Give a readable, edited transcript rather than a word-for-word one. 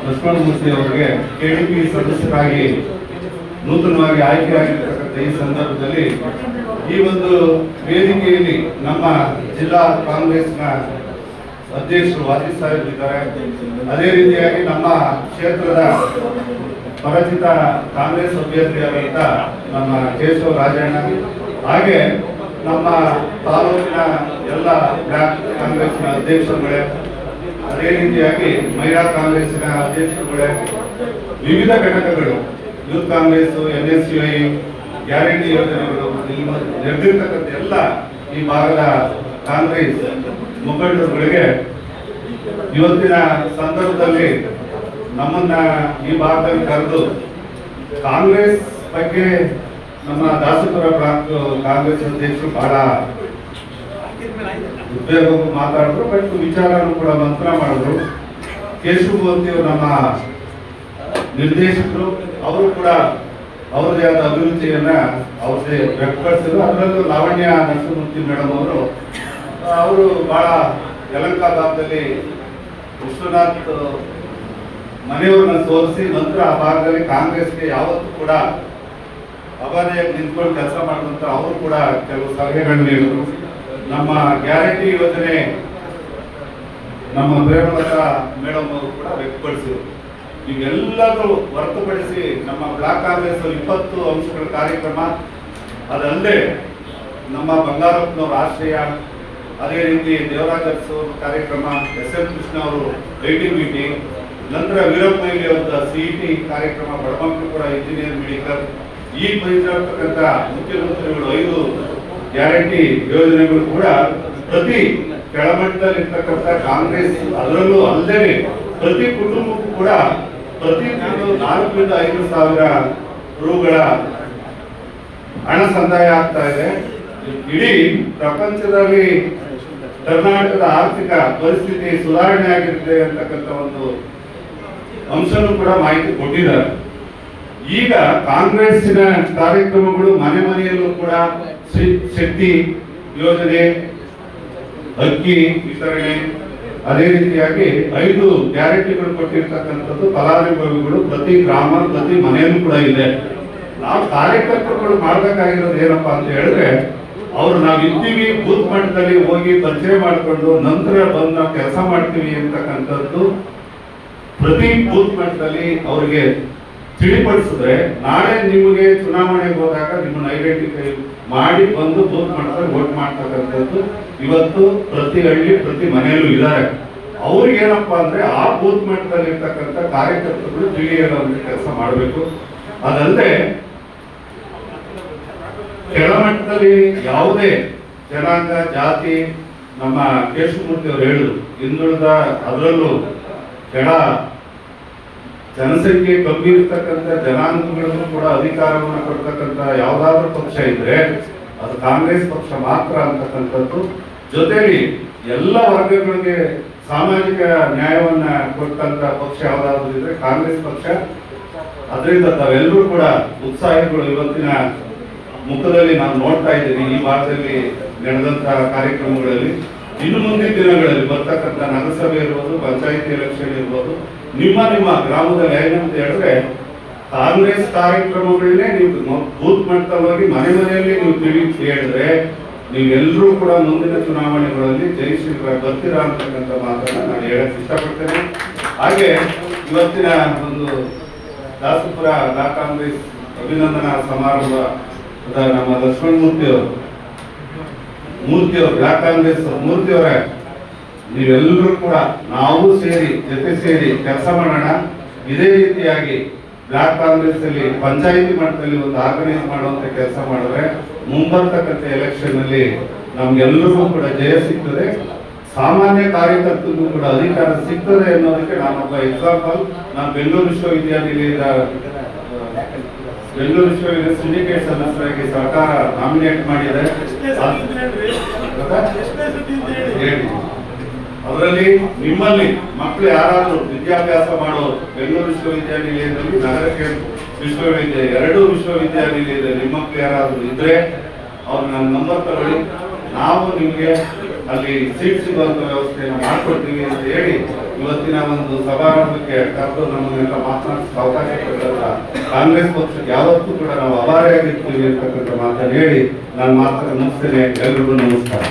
ಲಕ್ಷ್ಮಣಮೂರ್ತಿ ಅವರಿಗೆ ಕೆಡಿಪಿ ಸದಸ್ಯರಾಗಿ ನೂತನವಾಗಿ ಆಯ್ಕೆಯಾಗಿರ್ತಕ್ಕಂಥ ಈ ಸಂದರ್ಭದಲ್ಲಿ ಈ ಒಂದು ವೇದಿಕೆಯಲ್ಲಿ ನಮ್ಮ ಜಿಲ್ಲಾ ಕಾಂಗ್ರೆಸ್ನ ಅಧ್ಯಕ್ಷರು ವಾದಿ ಸಾಹೇಬ್ ಇದ್ದಾರೆ. ಅದೇ ರೀತಿಯಾಗಿ ನಮ್ಮ ಕ್ಷೇತ್ರದ ಪರಿಚಿತ ಕಾಂಗ್ರೆಸ್ ಅಭ್ಯರ್ಥಿಯಾದಂಥ ನಮ್ಮ ಕೇಶವ ರಾಜಣ್ಣ, ಹಾಗೆ ನಮ್ಮ ತಾಲೂಕಿನ ಎಲ್ಲ ಬ್ಲಾಕ್ ಕಾಂಗ್ರೆಸ್ನ ಅಧ್ಯಕ್ಷರುಗಳೇ, ಅದೇ ರೀತಿಯಾಗಿ ಮಹಿಳಾ ಕಾಂಗ್ರೆಸ್ಸಿನ ಅಧ್ಯಕ್ಷರುಗಳೇ, ವಿವಿಧ ಘಟಕಗಳು, ಯೂತ್ ಕಾಂಗ್ರೆಸ್, NSUI, ಗ್ಯಾರಂಟಿ ಯೋಜನೆಗಳು ನಡೆದಿರ್ತಕ್ಕಂಥ ಎಲ್ಲ ಈ ಭಾಗದ ಕಾಂಗ್ರೆಸ್ ಮುಖಂಡರುಗಳಿಗೆ ಇವತ್ತಿನ ಸಂದರ್ಭದಲ್ಲಿ ನಮ್ಮನ್ನ ಈ ಭಾಗದಲ್ಲಿ ಕರೆದು ಕಾಂಗ್ರೆಸ್ ಬಗ್ಗೆ ನಮ್ಮ ದಾಸಪುರ ಬ್ಲಾಕ್ ಕಾಂಗ್ರೆಸ್ ಅಧ್ಯಕ್ಷರು ಬಹಳ ಉದ್ಯೋಗ ಮಾತಾಡಿದ್ರು, ಬಟ್ ವಿಚಾರನೂ ಕೂಡ ಮಂತ್ರ ಮಾಡಿದ್ರು. ಕೇಶವಮೂರ್ತಿ ಅವರು ನಮ್ಮ ನಿರ್ದೇಶಕರು, ಅವರು ಕೂಡ ಅವರದೇ ಆದ ಅಭಿರುಚಿಯನ್ನ ಅವ್ರದೇ ವ್ಯಕ್ತಪಡಿಸಿದ್ರು. ಅದರಲ್ಲೂ ಲಾವಣ್ಯ ನರಸಿಂಹಮೂರ್ತಿ ಮೇಡಮ್ ಅವರು ಬಹಳ ಯಲಹಂಕ ಭಾಗದಲ್ಲಿ ವಿಶ್ವನಾಥ್ ಮನೆಯವ್ರನ್ನ ಸೋಲಿಸಿ ನಂತರ ಆ ಭಾಗದಲ್ಲಿ ಕಾಂಗ್ರೆಸ್ಗೆ ಯಾವತ್ತೂ ಕೂಡ ಅಭಾದೆಯಾಗಿ ನಿಂತ್ಕೊಂಡು ಕೆಲಸ ಮಾಡುವಂತ ಅವರು ಕೂಡ ಕೆಲವು ಸಲಹೆಗಳನ್ನು ನೀಡಿದ್ರು. ನಮ್ಮ ಗ್ಯಾರಂಟಿ ಯೋಜನೆ ನಮ್ಮ ಪ್ರೇಮಲತಾ ಮೇಡಮ್ ಅವರು ಕೂಡ ವ್ಯಕ್ತಪಡಿಸಿದರು. ಇವೆಲ್ಲರೂ ಹೊರತುಪಡಿಸಿ ನಮ್ಮ ಬ್ಲಾಕ್ ಕಾಂಗ್ರೆಸ್ 20 ಅಂಶಗಳ ಕಾರ್ಯಕ್ರಮ, ಅದಲ್ಲದೆ ನಮ್ಮ ಬಂಗಾರಪ್ಪನವರ ಆಶ್ರಯ, ಅದೇ ರೀತಿ ದೇವರಾಜ ಅವರ ಕಾರ್ಯಕ್ರಮ, SM ಕೃಷ್ಣ ಅವರು ITBT, ನಂತರ ವೀರಪ್ಪಯ್ಯ ಅವರ CET ಕಾರ್ಯಕ್ರಮ, ಬಡಮಕ್ಕಳು ಕೂಡ ಇಂಜಿನಿಯರ್ ಮೆಡಿಕಲ್, ಈ ಬಯಸಿರ್ತಕ್ಕಂಥ ಮುಖ್ಯಮಂತ್ರಿಗಳು 5 ಗ್ಯಾರಂಟಿ ಯೋಜನೆಗಳು ಕೂಡ ಪ್ರತಿ ಕೆಳಮಟ್ಟದಲ್ಲಿರ್ತಕ್ಕಂಥ ಕಾಂಗ್ರೆಸ್, ಅದರಲ್ಲೂ ಅಲ್ಲದೆ ಪ್ರತಿ ಕುಟುಂಬಕ್ಕೂ ಕೂಡ ಪ್ರತಿ ತಿಂಗಳು 4 ರಿಂದ 5 ಸಾವಿರ ರೂಗಳ ಹಣ ಸಂದಾಯ ಆಗ್ತಾ ಇದೆ. ಇಡೀ ಪ್ರಪಂಚದಲ್ಲಿ ಕರ್ನಾಟಕದ ಆರ್ಥಿಕ ಪರಿಸ್ಥಿತಿ ಸುಧಾರಣೆ ಆಗಿರುತ್ತೆ ಅಂತಕ್ಕಂಥ ಒಂದು ಅಂಶನೂ ಕೂಡ ಮಾಹಿತಿ ಕೊಟ್ಟಿದ್ದಾರೆ. ಈಗ ಕಾಂಗ್ರೆಸ್ಸಿನ ಕಾರ್ಯಕ್ರಮಗಳು ಮನೆ ಮನೆಯಲ್ಲೂ ಕೂಡ ಶಕ್ತಿ ಯೋಜನೆ, ಅಕ್ಕಿ ವಿತರಣೆ, ಅದೇ ರೀತಿಯಾಗಿ 5 ಗ್ಯಾರಂಟಿಗಳು ಕೊಟ್ಟಿರ್ತಕ್ಕಂಥದ್ದು ಫಲಾನುಭವಿಗಳು ಪ್ರತಿ ಗ್ರಾಮ ಪ್ರತಿ ಮನೆಯಲ್ಲೂ ಕೂಡ ಇದೆ. ನಾವು ಕಾರ್ಯಕರ್ತರುಗಳು ಮಾಡಬೇಕಾಗಿರೋದು ಏನಪ್ಪಾ ಅಂತ ಹೇಳಿದ್ರೆ, ಅವ್ರು ನಾವು ಇದ್ದೀವಿ ಬೂತ್ ಮಟ್ಟದಲ್ಲಿ ಹೋಗಿ ಪರಿಚಯ ಮಾಡಿಕೊಂಡು ನಂತರ ಬಂದು ನಾವು ಕೆಲಸ ಮಾಡ್ತೀವಿ ಅಂತಕ್ಕಂಥದ್ದು ಪ್ರತಿ ಬೂತ್ ಮಟ್ಟದಲ್ಲಿ ಅವರಿಗೆ ತಿಳಿಪಡಿಸಿದ್ರೆ, ನಾಳೆ ನಿಮಗೆ ಚುನಾವಣೆಗೆ ಹೋದಾಗ ನಿಮ್ಮನ್ನು ಐಡೆಂಟಿಫೈ ಮಾಡಿ ಬಂದು ಬೂತ್ ಮಟ್ಟದಲ್ಲಿ ವೋಟ್ ಮಾಡ್ತಕ್ಕಂಥದ್ದು ಇವತ್ತು ಪ್ರತಿ ಹಳ್ಳಿ ಪ್ರತಿ ಮನೆಯಲ್ಲೂ ಇದ್ದಾರೆ. ಅವ್ರಿಗೆ ಏನಪ್ಪಾ ಅಂದ್ರೆ ಆ ಬೂತ್ ಮಟ್ಟದಲ್ಲಿ ಇರ್ತಕ್ಕಂಥ ಕಾರ್ಯಕರ್ತರು ತಿಳಿಯಲು ಕೆಲಸ ಮಾಡಬೇಕು. ಅದಲ್ಲದೆ ಕೆಳಮಟ್ಟದಲ್ಲಿ ಯಾವುದೇ ಜನಾಂಗ ಜಾತಿ, ನಮ್ಮ ಕೇಶವಮೂರ್ತಿ ಅವರು ಹೇಳಿದ್ರು, ಹಿಂದುಳಿದ ಅದರಲ್ಲೂ ಕೆಳ ಜನಸಂಖ್ಯೆ ಕಮ್ಮಿ ಇರ್ತಕ್ಕಂಥ ಜನಾಂಗಗಳಿಗೂ ಕೂಡ ಅಧಿಕಾರವನ್ನು ಕೊಡ್ತಕ್ಕಂಥ ಯಾವ್ದಾದ್ರು ಪಕ್ಷ ಇದ್ರೆ ಅದು ಕಾಂಗ್ರೆಸ್ ಪಕ್ಷ ಮಾತ್ರ ಅಂತಕ್ಕಂಥದ್ದು. ಜೊತೆಲಿ ಎಲ್ಲ ವರ್ಗಗಳಿಗೆ ಸಾಮಾಜಿಕ ನ್ಯಾಯವನ್ನ ಕೊಟ್ಟಂತ ಪಕ್ಷ ಯಾವ್ದಾದ್ರು ಇದ್ರೆ ಕಾಂಗ್ರೆಸ್ ಪಕ್ಷ. ಅದರಿಂದ ತಾವೆಲ್ಲರೂ ಕೂಡ ಉತ್ಸಾಹಿಗಳು ಇವತ್ತಿನ ಮುಖದಲ್ಲಿ ನಾನು ನೋಡ್ತಾ ಇದ್ದೀನಿ. ಈ ಭಾಗದಲ್ಲಿ ನಡೆದಂತ ಕಾರ್ಯಕ್ರಮಗಳಲ್ಲಿ ಇನ್ನು ಮುಂದಿನ ದಿನಗಳಲ್ಲಿ ಬರ್ತಕ್ಕಂಥ ನಗರಸಭೆ ಇರ್ಬೋದು, ಪಂಚಾಯತಿ ಎಲೆಕ್ಷನ್ ಇರ್ಬೋದು, ನಿಮ್ಮ ಗ್ರಾಮದಲ್ಲಿ ಏನಂತ ಹೇಳಿದ್ರೆ ಕಾಂಗ್ರೆಸ್ ಕಾರ್ಯಕ್ರಮಗಳನ್ನೇ ನೀವು ಬೂತ್ ಮಟ್ಟದಲ್ಲಿ ಮನೆ ಮನೆಯಲ್ಲಿ ನೀವು ಹೇಳಿದ್ರೆ ನೀವೆಲ್ಲರೂ ಕೂಡ ಮುಂದಿನ ಚುನಾವಣೆಗಳಲ್ಲಿ ಜಯಿಸಿದ್ರೆ ಬರ್ತೀರಾ ಅಂತಕ್ಕಂಥ ಮಾತನ್ನ ನಾನು ಹೇಳಕ್ ಇಷ್ಟಪಡ್ತೇನೆ. ಹಾಗೆ ಇವತ್ತಿನ ಒಂದು ದಾಸಪುರ ಬ್ಲಾಕ್ ಕಾಂಗ್ರೆಸ್ ಅಭಿನಂದನಾ ಸಮಾರಂಭ ನಮ್ಮ ಲಕ್ಷ್ಮಣಮೂರ್ತಿ ಅವರು ಬ್ಲಾಕ್ ಕಾಂಗ್ರೆಸ್ ಮೂರ್ತಿಯವರೇ, ನೀವೆಲ್ಲರೂ ಕೂಡ ನಾವು ಜೊತೆ ಸೇರಿ ಕೆಲಸ ಮಾಡೋಣ. ಇದೇ ರೀತಿಯಾಗಿ ಬ್ಲಾಕ್ ಕಾಂಗ್ರೆಸ್ ಅಲ್ಲಿ ಪಂಚಾಯಿತಿ ಮಟ್ಟದಲ್ಲಿ ಒಂದು ಆರ್ಗನೈಸ್ ಮಾಡುವಂತ ಕೆಲಸ ಮಾಡಿದ್ರೆ ಮುಂಬರ್ತಕ್ಕಂಥ ಎಲೆಕ್ಷನ್ ಅಲ್ಲಿ ನಮ್ಗೆಲ್ಲರಿಗೂ ಕೂಡ ಜಯ ಸಿಗ್ತದೆ, ಸಾಮಾನ್ಯ ಕಾರ್ಯಕರ್ತರಿಗೂ ಕೂಡ ಅಧಿಕಾರ ಸಿಗ್ತದೆ ಅನ್ನೋದಕ್ಕೆ ನಾನೊಬ್ಬ ಎಕ್ಸಾಂಪಲ್. ನಾನು ಬೆಂಗಳೂರು ವಿಶ್ವವಿದ್ಯಾನಿಲಯದ ಸಿಂಡಿಕೇಟ್ ಸದಸ್ಯರಾಗಿ ಸರ್ಕಾರ ನಾಮಿನೇಟ್ ಮಾಡಿದೆ. ಅದರಲ್ಲಿ ನಿಮ್ಮಲ್ಲಿ ಮಕ್ಕಳು ಯಾರಾದ್ರೂ ವಿದ್ಯಾಭ್ಯಾಸ ಮಾಡೋರು ಬೆಂಗಳೂರು ವಿಶ್ವವಿದ್ಯಾನಿಲಯದಲ್ಲಿ, ನಗರಕ್ಕೆ ವಿಶ್ವವಿದ್ಯಾಲಯ, 2 ವಿಶ್ವವಿದ್ಯಾನಿಲಯದಲ್ಲಿ ನಿಮ್ಮ ಮಕ್ಕಳು ಯಾರಾದ್ರೂ ಇದ್ರೆ ಅವ್ರು ನನ್ನ ನಂಬರ್ ತಗೊಳ್ಳಿ, ನಾವು ನಿಮ್ಗೆ ಅಲ್ಲಿ ಸೀಟ್ ಸಿಗುವಂತ ವ್ಯವಸ್ಥೆಯನ್ನು ಮಾಡ್ಕೊಡ್ತೀವಿ ಅಂತ ಹೇಳಿ ಇವತ್ತಿನ ಒಂದು ಸಮಾರಂಭಕ್ಕೆ ಕರೆದು ನಮ್ಮನ್ನೆಲ್ಲ ಮಾತನಾಡಿಸಲು ಅವಕಾಶ ಕೊಟ್ಟಂತ ಕಾಂಗ್ರೆಸ್ ಪಕ್ಷಕ್ಕೆ ಯಾವತ್ತೂ ಕೂಡ ನಾವು ಅಭಾರಿಯಾಗಿರ್ತೀವಿ ಅಂತಕ್ಕಂಥ ಮಾತನ್ನು ಹೇಳಿ ನಾನು ಮಾತನ್ನು ಮುಗಿಸ್ತೇನೆ. ಎಲ್ರಿಗೂ ನಮಸ್ಕಾರ.